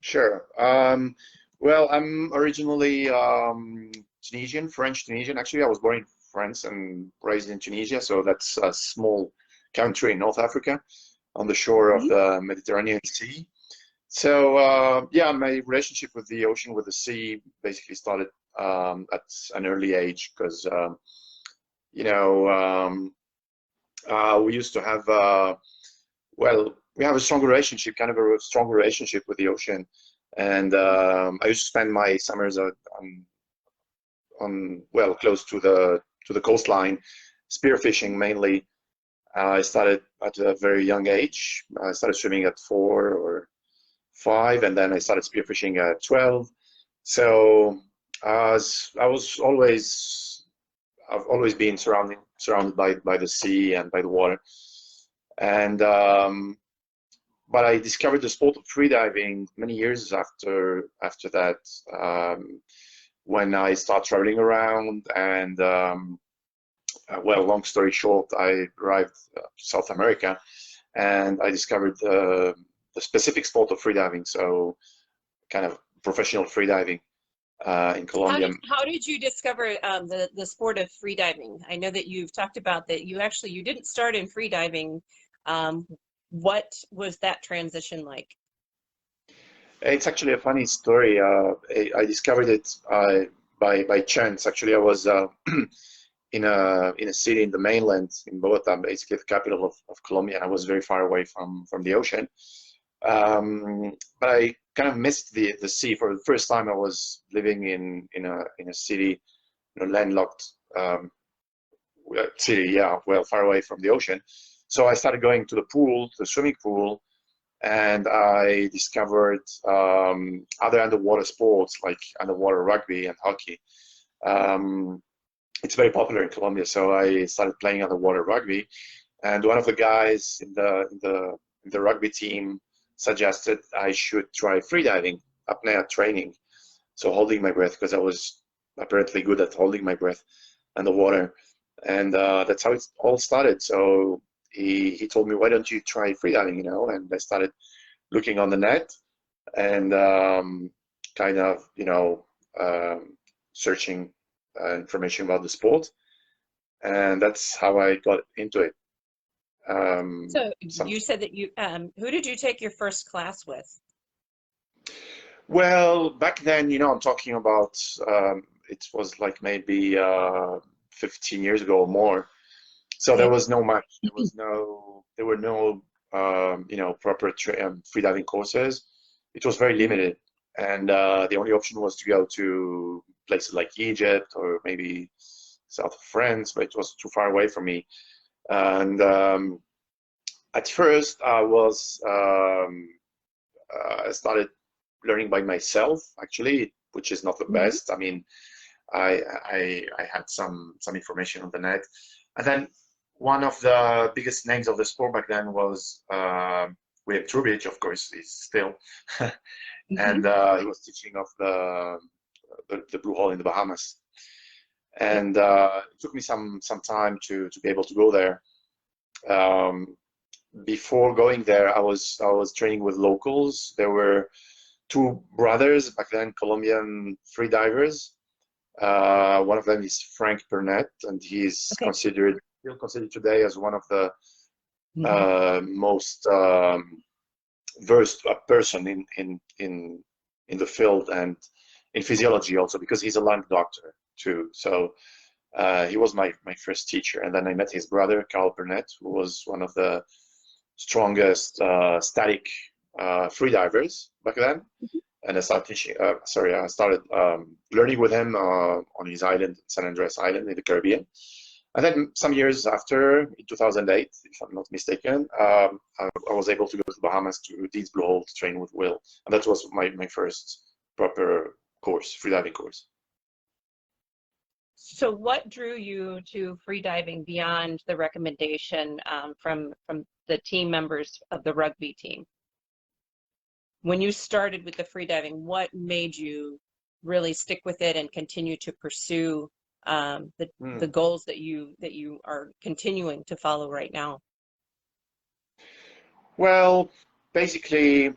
Sure. Well, I'm originally Tunisian, French Tunisian. Actually, I was born in France and raised in Tunisia, so that's a small country in North Africa on the shore of Mhm. the Mediterranean Sea. So, yeah, my relationship with the ocean, with the sea, basically started at an early age because, you know, we used to have, well, we have a strong relationship, kind of a strong relationship with the ocean. And I used to spend my summers well, close to the coastline, spearfishing mainly. I started at a very young age. I started swimming at 4 or 5, and then I started spearfishing at 12. So I was always, I've always been surrounded by the sea and by the water. And but I discovered the sport of freediving many years after that. When I started traveling around, and well, long story short, I arrived to South America, and I discovered the specific sport of freediving. So kind of professional freediving in Colombia. How did you discover the sport of freediving? I know that you've talked about that you didn't start in freediving. Um, what was that transition like? It's actually a funny story. I discovered it by chance. Actually, I was in a city in the mainland in Bogota, basically the capital of Colombia, and I was very far away from the ocean. But I kind of missed the sea for the first time. I was living in a city, landlocked city, yeah, well, far away from the ocean. So I started going to the pool, the swimming pool, and I discovered other underwater sports like underwater rugby and hockey. Um, it's very popular in Colombia, so I started playing underwater rugby. And one of the guys in the rugby team suggested I should try freediving, apnea training, so holding my breath, because I was apparently good at holding my breath underwater, and that's how it all started. So he told me, why don't you try freediving, And I started looking on the net and kind of, searching information about the sport, and that's how I got into it. So Some, you said that who did you take your first class with? well, back then, I'm talking about it was like maybe 15 years ago or more. So there Okay. was no much. There were no proper freediving courses. It was very Mhm. limited, and the only option was to go to places like Egypt or maybe south of France, but it was too far away from me. And at first, I started learning by myself, actually, which is not the Mhm. best. I mean, I had some information on the net, and then one of the biggest names of the sport back then was William Trubich, of course, he's still, Mhm. and he was teaching of the Blue Hole in the Bahamas, Yep. and it took me some time to be able to go there. Um, Before going there, I was training with locals. There were two brothers back then, Colombian freedivers. One of them is Frank Burnett, and he's Okay. still considered today as one of the Mhm. most versed person in the field and in physiology also, because he's a lung doctor too. So he was my first teacher, and then I met his brother Carl Burnett, who was one of the strongest static freedivers back then. And I started teaching. I started learning with him on his island, San Andreas Island in the Caribbean. And then some years after, in 2008, if I'm not mistaken, I was able to go to the Bahamas to Dean's Blue Hole to train with Will, and that was my first proper course, freediving course. So what drew you to freediving beyond the recommendation from the team members of the rugby team? When you started with the freediving, what made you really stick with it and continue to pursue the Hmm. goals that you are continuing to follow right now? Well, basically,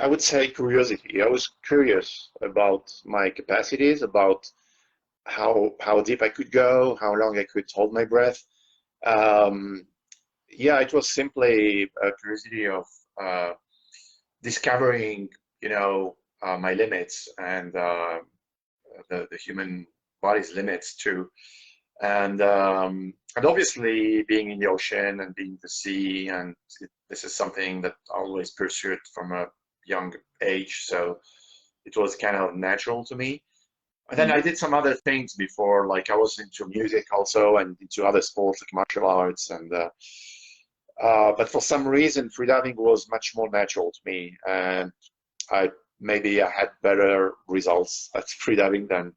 I would say curiosity. I was curious about my capacities, about how deep I could go, how long I could hold my breath. Um, yeah, it was simply a curiosity of uh, discovering, my limits and the human body's limits too. And obviously being in the ocean and being the sea, and this is something that I always pursued from a young age, so it was kind of natural to me. And then I did some other things before, like I was into music also and into other sports like martial arts, and but for some reason freediving was much more natural to me, and I maybe I had better results at freediving than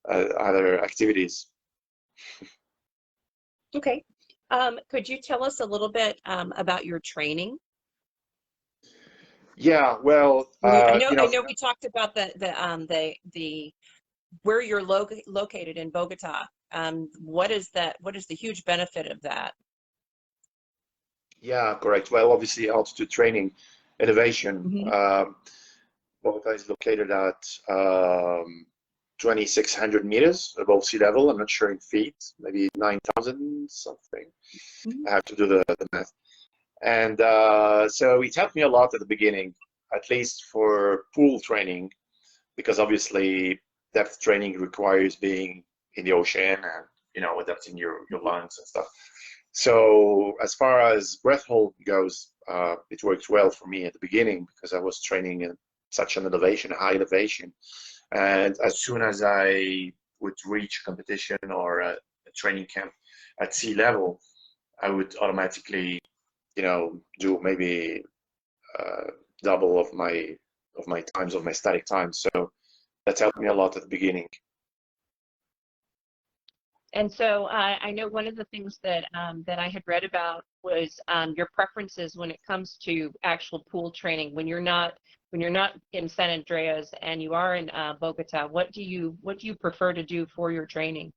other activities. Okay. Could you tell us a little bit about your training? Yeah, well, I know we talked about the where you're located in Bogota. What is that? What is the huge benefit of that? yeah, correct. Well, obviously altitude training, elevation. Hmm. Bogota is located at 2,600 meters above sea level. I'm not sure in feet, maybe 9,000 something. Hmm. I have to do the math. And so it helped me a lot at the beginning, at least for pool training, because obviously depth training requires being in the ocean and adapting your lungs and stuff. So as far as breath hold goes, it worked well for me at the beginning because I was training in such an elevation, high elevation. And as soon as I would reach a competition or a training camp at sea level, I would automatically, do maybe uh, double of my times of my static time. So that helped me a lot at the beginning. And so I know one of the things that I had read about was your preferences when it comes to actual pool training. When you're not in San Andreas and you are in Bogota, what do you prefer to do for your training?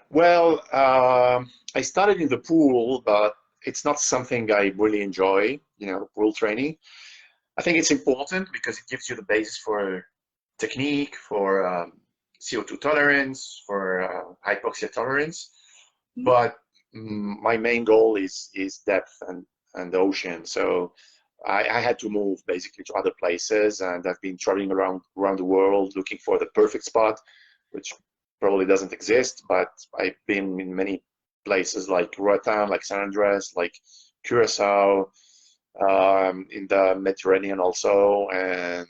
Well, I started in the pool, but it's not something I really enjoy, pool training. I think it's important because it gives you the basis for technique, for CO2 tolerance, for hypoxia tolerance. But my main goal is depth and the ocean. So I had to move basically to other places, and I've been traveling around the world looking for the perfect spot, which probably doesn't exist. But I've been in many places like Roatan, like San Andres, like Curacao, in the Mediterranean also, and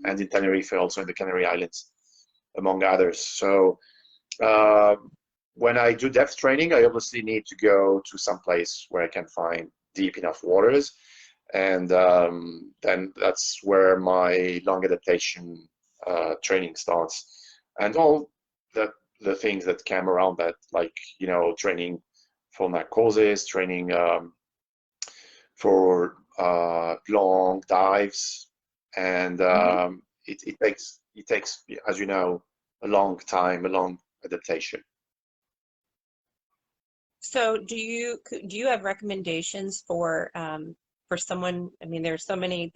in Tenerife also in the Canary Islands, among others. So uh, when I do depth training, I obviously need to go to some place where I can find deep enough waters, and then that's where my long adaptation training starts, and all the things that came around that, like training for narcosis, training for long dives, and Hmm. it takes, as you know, a long time, a long adaptation. So do you have recommendations for someone? I mean, there's so many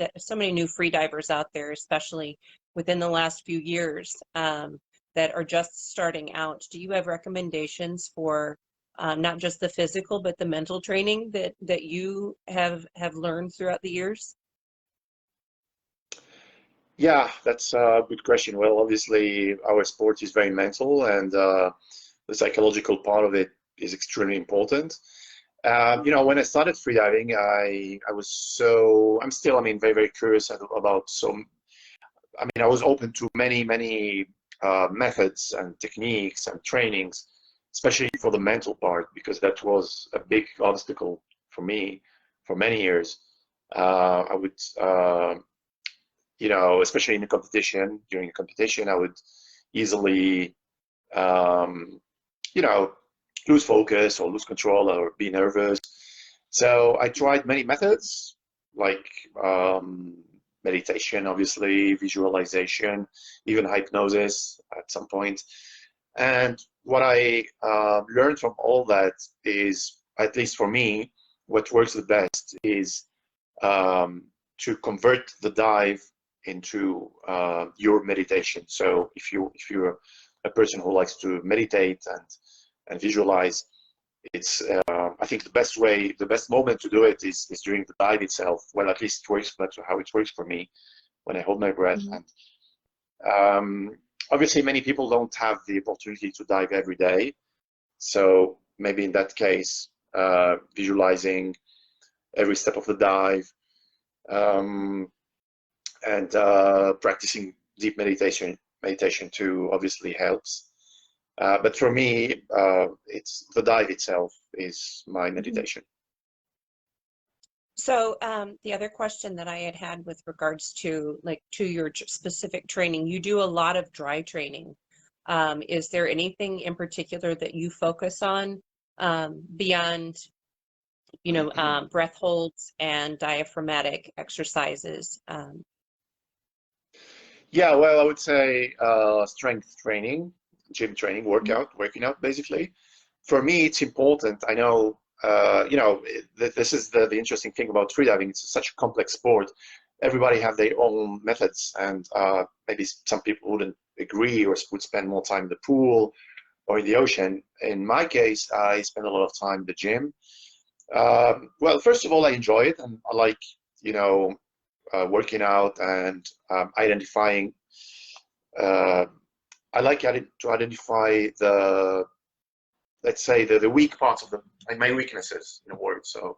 new free divers out there, especially within the last few years, that are just starting out. Do you have recommendations for not just the physical but the mental training that you have learned throughout the years? Yeah, that's a good question. Well, obviously, our sport is very mental, and the psychological part of it is extremely important. When I started freediving, I'm still, I mean, very, very curious about I was open to many, many methods and techniques and trainings, especially for the mental part, because that was a big obstacle for me for many years. I would, especially in the competition, during a competition, I would easily, um, you know, lose focus or lose control or be nervous. So I tried many methods like meditation, obviously, visualization, even hypnosis at some point. And what I learned from all that is, at least for me, what works the best is to convert the dive into your meditation. So if you're a person who likes to meditate and visualize, it's I think the best moment to do it is during the dive itself. Well, at least it works. That's how it works for me when I hold my breath. Mm-hmm. And obviously, many people don't have the opportunity to dive every day. So maybe in that case, visualizing every step of the dive, and practicing deep meditation too obviously helps. But for me, it's the dive itself is my meditation. So the other question that I had with regards to your specific training, you do a lot of dry training. Is there anything in particular that you focus on beyond, breath holds and diaphragmatic exercises? Yeah, well, I would say strength training, gym training, working out, basically. For me, it's important. I know, this is the interesting thing about freediving. It's such a complex sport. Everybody have their own methods, and maybe some people wouldn't agree or would spend more time in the pool or in the ocean. In my case, I spend a lot of time in the gym. Well, first of all, I enjoy it, and I like, working out and identifying. I like to identify let's say the weak parts of my weaknesses, in a word. So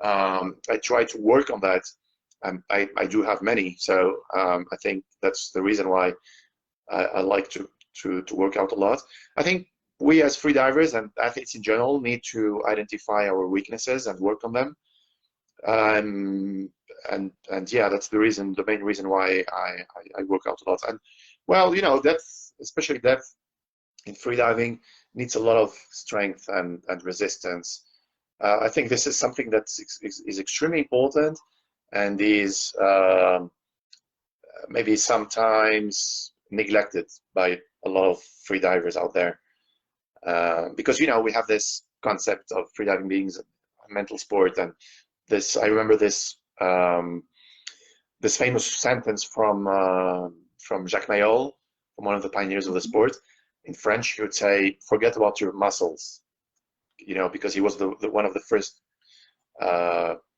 I try to work on that, and I do have many. So I think that's the reason why I like to work out a lot. I think we as freedivers and athletes in general need to identify our weaknesses and work on them. And yeah, that's the main reason why I work out a lot. And well, depth, especially depth in freediving, needs a lot of strength and resistance. I think this is something that is extremely important and is maybe sometimes neglected by a lot of freedivers out there. Because we have this concept of freediving being a mental sport, and I remember this famous sentence from Jacques Mayol, from one of the pioneers of the sport. In French, he would say, "Forget about your muscles," because he was one of the first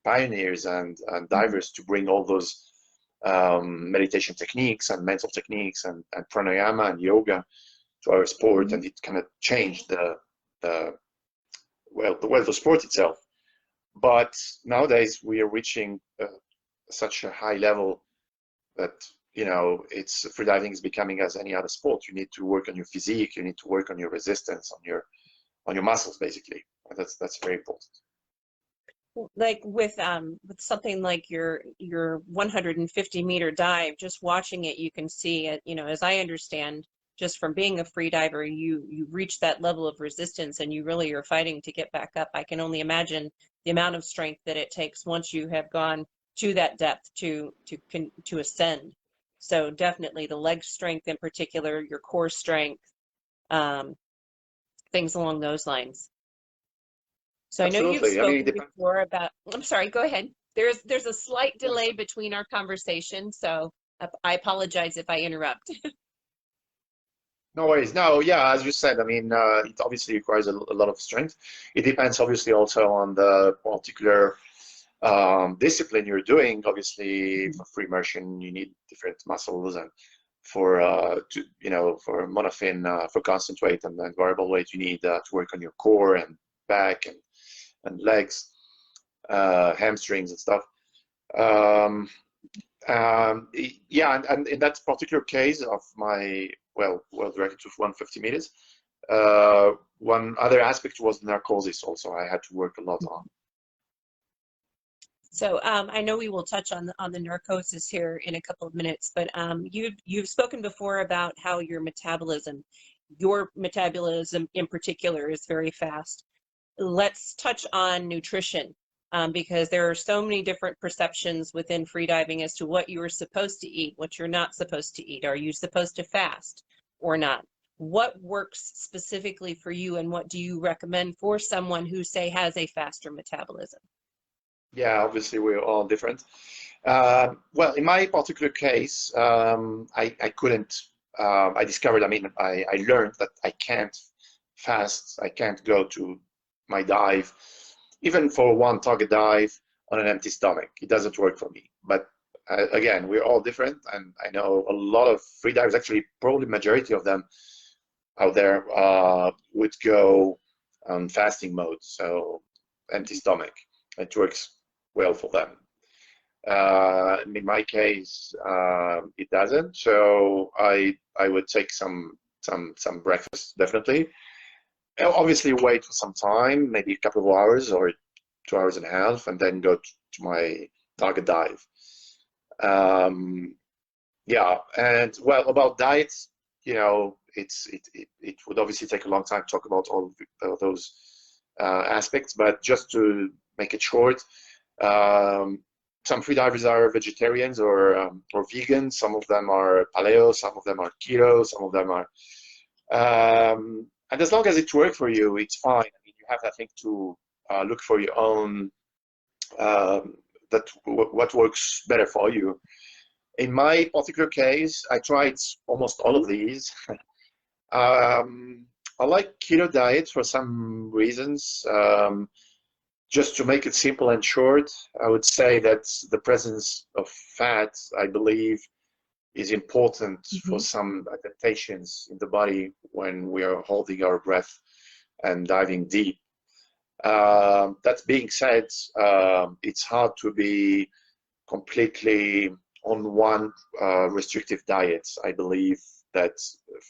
pioneers and divers to bring all those meditation techniques and mental techniques and pranayama and yoga to our sport, and it kind of changed the sport itself. But nowadays we are reaching such a high level that freediving is becoming as any other sport. You need to work on your physique, you need to work on your resistance, on your muscles, basically. That's very important. Like with something like your 150-meter dive, just watching it, you can see it. As I understand, just from being a free diver, you reach that level of resistance, and you really are fighting to get back up. I can only imagine the amount of strength that it takes once you have gone to that depth to ascend. So definitely the leg strength in particular, your core strength, things along those lines. So Absolutely. I know you've spoken before about, I'm sorry, go ahead. There's a slight delay between our conversation, so I apologize if I interrupt. No worries. No, yeah, as you said, it obviously requires a lot of strength. It depends obviously also on the particular discipline you're doing. Obviously, for free immersion, you need different muscles, and for for monofin, for constant weight and variable weight, you need to work on your core and back and legs, hamstrings and stuff. Yeah, and in that particular case of my world record of 150 meters, one other aspect was narcosis. Also, I had to work a lot on. So I know we will touch on the narcosis here in a couple of minutes, but you've spoken before about how your metabolism in particular is very fast. Let's touch on nutrition, because there are so many different perceptions within freediving as to what you are supposed to eat, what you're not supposed to eat. Are you supposed to fast or not? What works specifically for you, and what do you recommend for someone who, say, has a faster metabolism? Yeah, obviously we're all different. Well, in my particular case, I couldn't. I discovered. I mean, I learned that I can't fast. I can't go to my dive, even for one target dive on an empty stomach. It doesn't work for me. But again, we're all different, and I know a lot of free divers. Actually, probably majority of them out there would go on fasting mode, so empty stomach. It works well for them. In my case, it doesn't. So I would take some breakfast definitely. Obviously, wait for some time, maybe a couple of hours or 2 hours and a half, and then go to my target dive. Yeah, and well, about diets, it would obviously take a long time to talk about all those aspects, but just to make it short, um, some freedivers are vegetarians or vegans. Some of them are paleo, some of them are keto, some of them are, and as long as it works for you, it's fine. I mean, you have, I think, to look for your own what works better for you. In my particular case, I tried almost all of these. I like keto diet for some reasons. Just to make it simple and short, I would say that the presence of fat, I believe, is important for some adaptations in the body when we are holding our breath and diving deep. That being said, it's hard to be completely on one restrictive diet. I believe that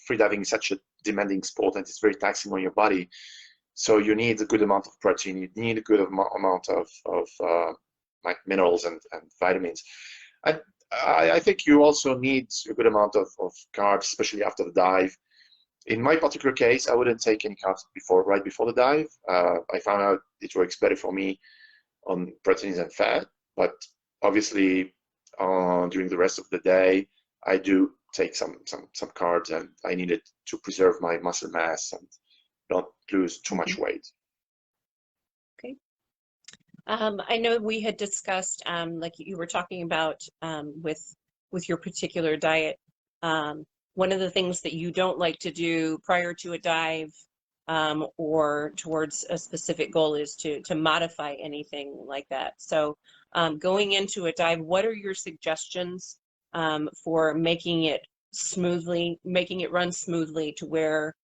freediving is such a demanding sport and it's very taxing on your body. So you need a good amount of protein. You need a good amount of like minerals and vitamins. I think you also need a good amount of carbs, especially after the dive. In my particular case, I wouldn't take any carbs right before the dive. I found out it works better for me on proteins and fat, but obviously during the rest of the day, I do take some carbs, and I need it to preserve my muscle mass and not lose too much weight. Okay. I know we had discussed, like you were talking about with your particular diet. One of the things that you don't like to do prior to a dive or towards a specific goal is to modify anything like that. So going into a dive, what are your suggestions for making it run smoothly to where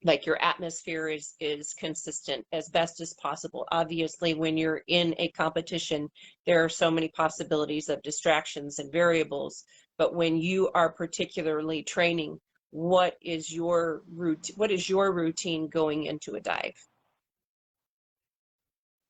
like your atmosphere is consistent as best as possible? Obviously, when you're in a competition, there are so many possibilities of distractions and variables. But when you are particularly training, what is your routine going into a dive?